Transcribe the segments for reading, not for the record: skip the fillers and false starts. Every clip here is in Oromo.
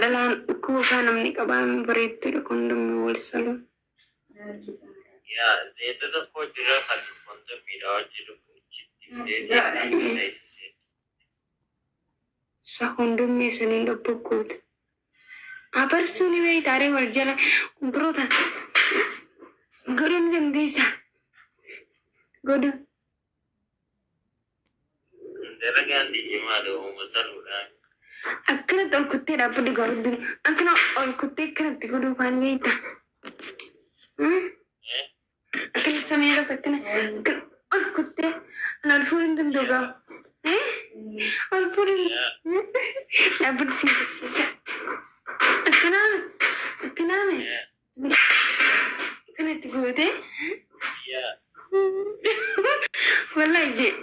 Dalaan kuusaa namni qabaame bareettudha kondomii wal saluun. Sa kondomii saniin dhobbogoota. Abarsuun mee taaree wal jala kunturoota godhuun dandeessa. Godhu. Akkanatti ol kuttee dhaabbadhu gaafadhu. Akkana ol kuttee akkanatti godhuu faan beekta. Akkana sameeras akkana ol kuttee ana ol fuudhin danda'u gaafa. Ol fuudhin dhaabbadhu si barsiisa. Akkanaame akkanatti gootee wallahi jee.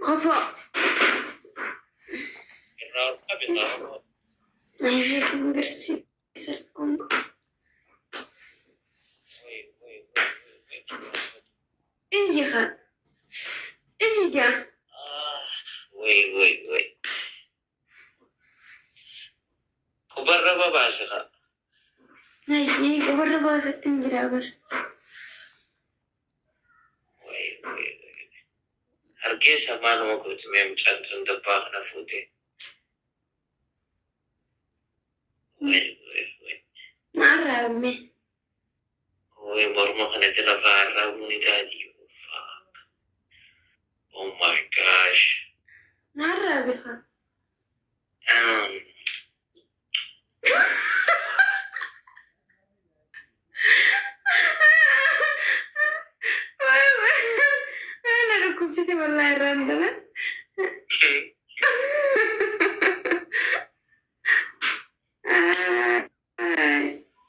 Kopo. Ayah senggersi serkong. Iya kak. Iya. Woi. Kubarra bahasa kak. Nah ini kubarra bahasa tinggal. Hargee samaan uma guutumee mucaan dabbaa kana fuute. Maarraabme. Morma kanatti lafa arraabuun ni taati. Oh my gosh. Maarraabe ka. Kusiti wallahi randala.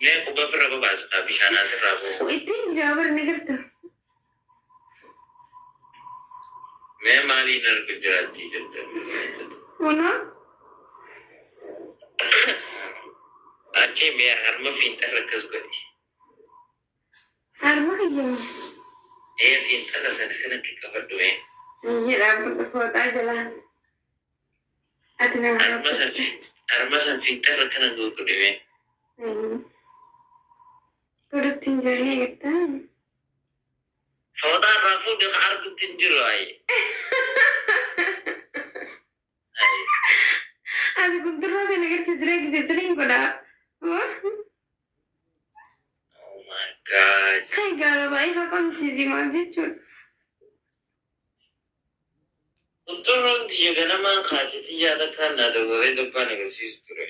Mee quba firra babaasa bishaan asirraa boo. Ittiin jaabar ni jirtu. Mee maaliin argu jiraatti jirtu? Wana? Achii mee harma fiinxarra akkas godhi. Harma kiyyamu. Fiinxarra sana kanatti qabadhu mee. Iya dhaabbata fooxaa jalaan. Ati nama harma san fiinxarra kana gurgudhi mee. Godhutti hin jiranii eeggattaa. Fooxaa irraa fuudhee argutti hin jiru ayi. Ati kunturraa sana agarsiisa jiree giteessaniin godhaa. Oh my god. Kai gaala baay'ee faqamsiisi maal jechuudha. Kunturroon tiyya ganamaan kaatiti yaada kan naa dabalee dabbaan agarsiisu ture.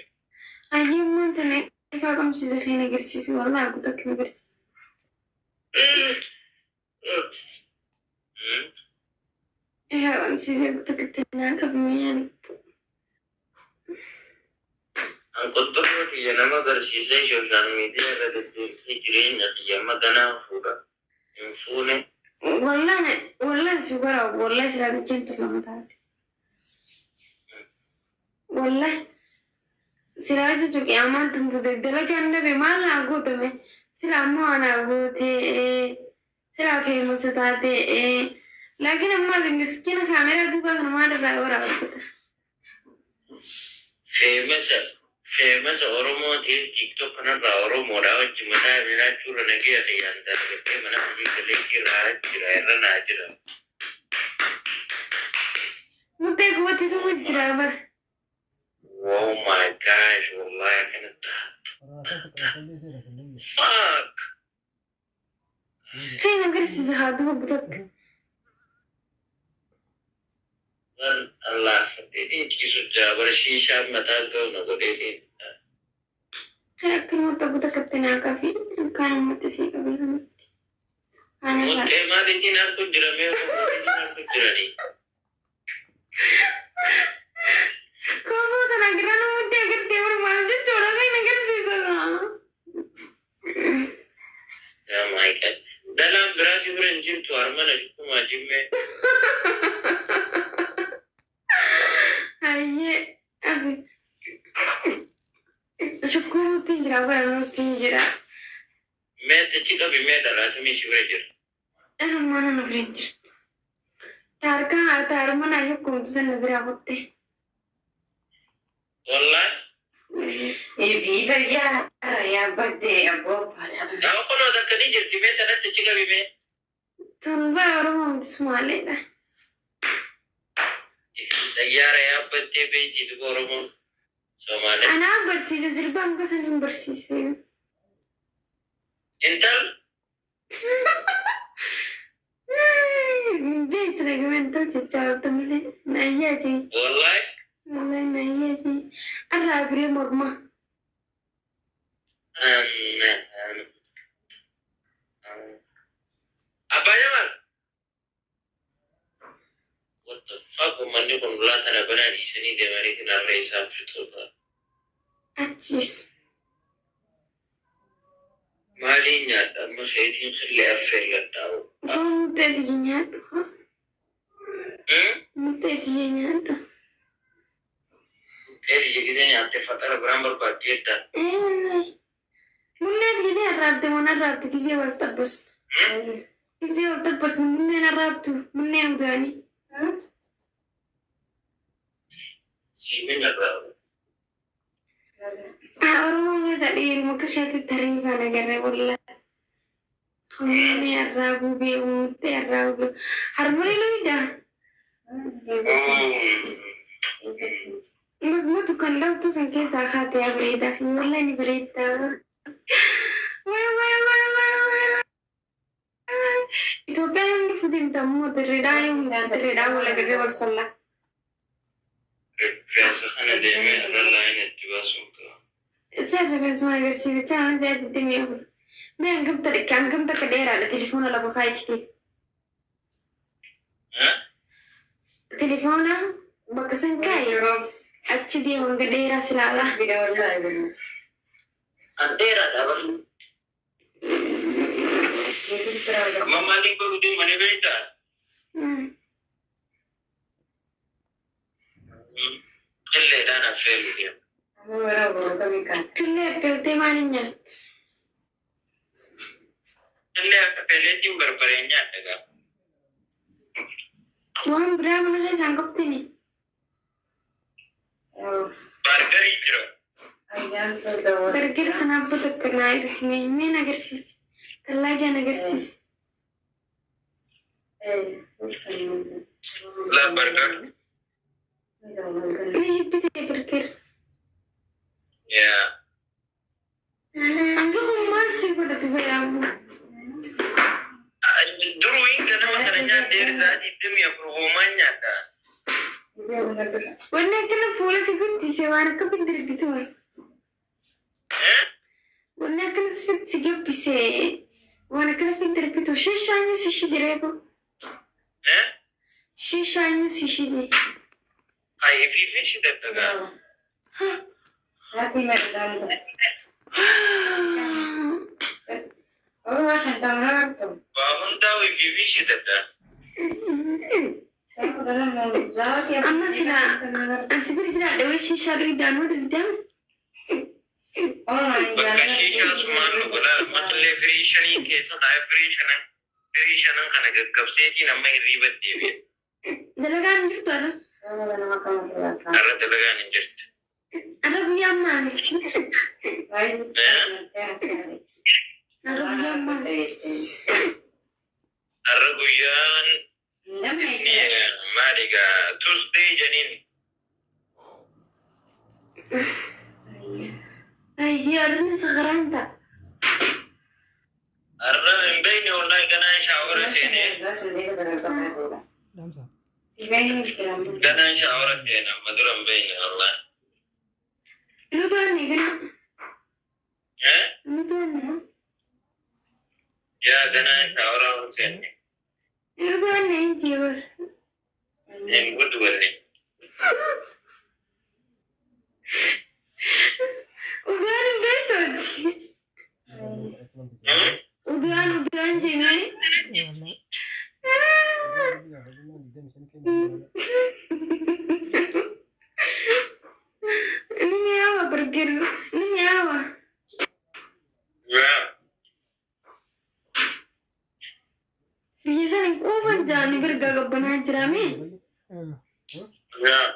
Ayyemmaan tana faqamsiisa kan agarsiisu wallaahi guutuu akka agarsiisu. Faqamsiisa guutuu akka tannaa qabamee yaadu. Kunturroo tiyya nama agarsiisee sooshaal miidiyaa irra deddeebi'ee jireenya tiyya maganaa fuudha. Hin fuune. Wallahi si gara wallahi sila jentu lama taate. Wallahi sila jechu qiyaamaan tumbuute dalagaan dhabe maal naa gootame sila ammoo anaa goote sila feemasa taate laakiin ammaa miskiina kaameraa duubaa kana maal irraa waraabata. Feemasa Oromootiif TikTok kanarraa Oromoodhaa wajjin mataa binaachuu irra nagee ayyaan dargaggee mana hojii galeetii irraa jira irra naa jira. Muttee gubattitu mu jira bara. Oh my gosh, wallahi kana fuck. Kan agarsiisa haa duba gutakka. Allah fadhiitiin kiisu jaabar shiishaan mataa ga'u na godheetiin. Akkanumatti gutakatti naa qabi akkanumatti sii qabi namatti. Muttee maaliitiin argu jira mee maaliitiin argu jiranii? Koofoo tana gira namatti agartee barmaal jechuudha kan agarsiisa. Oh my god. Dalaan biraasi bira hin jirtu harmana shukumaa jimmee. Ayyee abi shukkuutti jira baranuutti jira. Mee tachi qabi mee dhalaatamii si bira jira. Dhalummaa nama bira hin jirtu. taarman ayo kumtusan bira hotte. والله في طيارة يا بدي أبوب أنا أقول هذا كذي جرتي بيت أنا تجيك بيبي تنبأ رمم تسمع لنا طيارة يا بدي بيتي تقولون سومالي أنا برسيس زربان قصن برسيس إنتل بيت رجمنت تجاو تملي نياجي والله والله نياجي الرابري مغمى أبا جمال what the fuck من يكون لا ترى بناني شني ده مريت ناريس أفريقيا أجلس مالي نيادا مش هيتين خلي أفريقيا داو متأكد نيادا متأكد نيادا تيجي كده نيادا فترة برامبر باكيتا إيه والله منا تجيني الرابط وانا الرابط كيزي والتبس كيزي والتبس منين الرابط منين وداني سيمين الرابط أروح أسألي المكشات التريبة أنا قرر والله خميني الرابو بيوت الرابو حرمني لويدا ما تكون لو تسن كيسا خاتي يا بريدة والله إني بريدة إثيوبيا يوم رفضي متمو تريدا ولا قرر ورسالة في سخنة ديمي رلا إن التباسوك سر بس ما قرسي بتاعنا زي الدمي أقول ما أنقم تري كان قم تكدير على تليفون ولا بخايش كي تليفونه بكسن كاي أكشدي هم قدير سلالة أدير أدبر ماما لي كودي مني بيتا كل أنا فيل اليوم كله بلتي مانيnya كل فيلتي بربرينيا تجا وهم برا منو سانقب تني برجر يجرو برجر سنابو تكنا يرحمي مين أجرسيس ثلاجة نجرسيس لا برجر مش بدي برجر يا أنقم ما سيبنا تبيعه دروين كنا مثلا نادير زادي دم يفرغومانيا تا وانا كنا بوليس كنت سوانا كبندر بتوي وانا كنا سفت سجيب بسي وانا كنا بندر بتوي شيش عنو سيشي دريبو شيش عنو سيشي دي هاي في فيش تبتغى بابن داوي في فيش تبتغى أما سلا أنسبر جرا دوي شيشة دوي دانو دلتام بكشيشة سمان لغلا مثل فريشاني كيسا داي فريشانا خانا قبسيتي نما يريبت ديبي دلغان جرتو أرى أرى دلغان جرت أرى بيا ماني أرى بيا ماني أرى بيان مالك تسدي جنين أي أرى صغران دا أرى من بيني والله كنا شاور سيني كنا شاور سيني مدرم بيني والله لو داني كنا لو داني يا كنا شاور سيني لو داني انتي ور إن قد ولي ودان بيتو ودان جميع نمي هوا برجر نمي هوا بيسان كوفن jaani birga gabbanaa jirame. yaa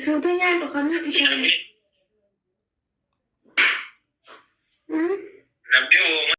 Suuta nyaadhu kamii bishaan.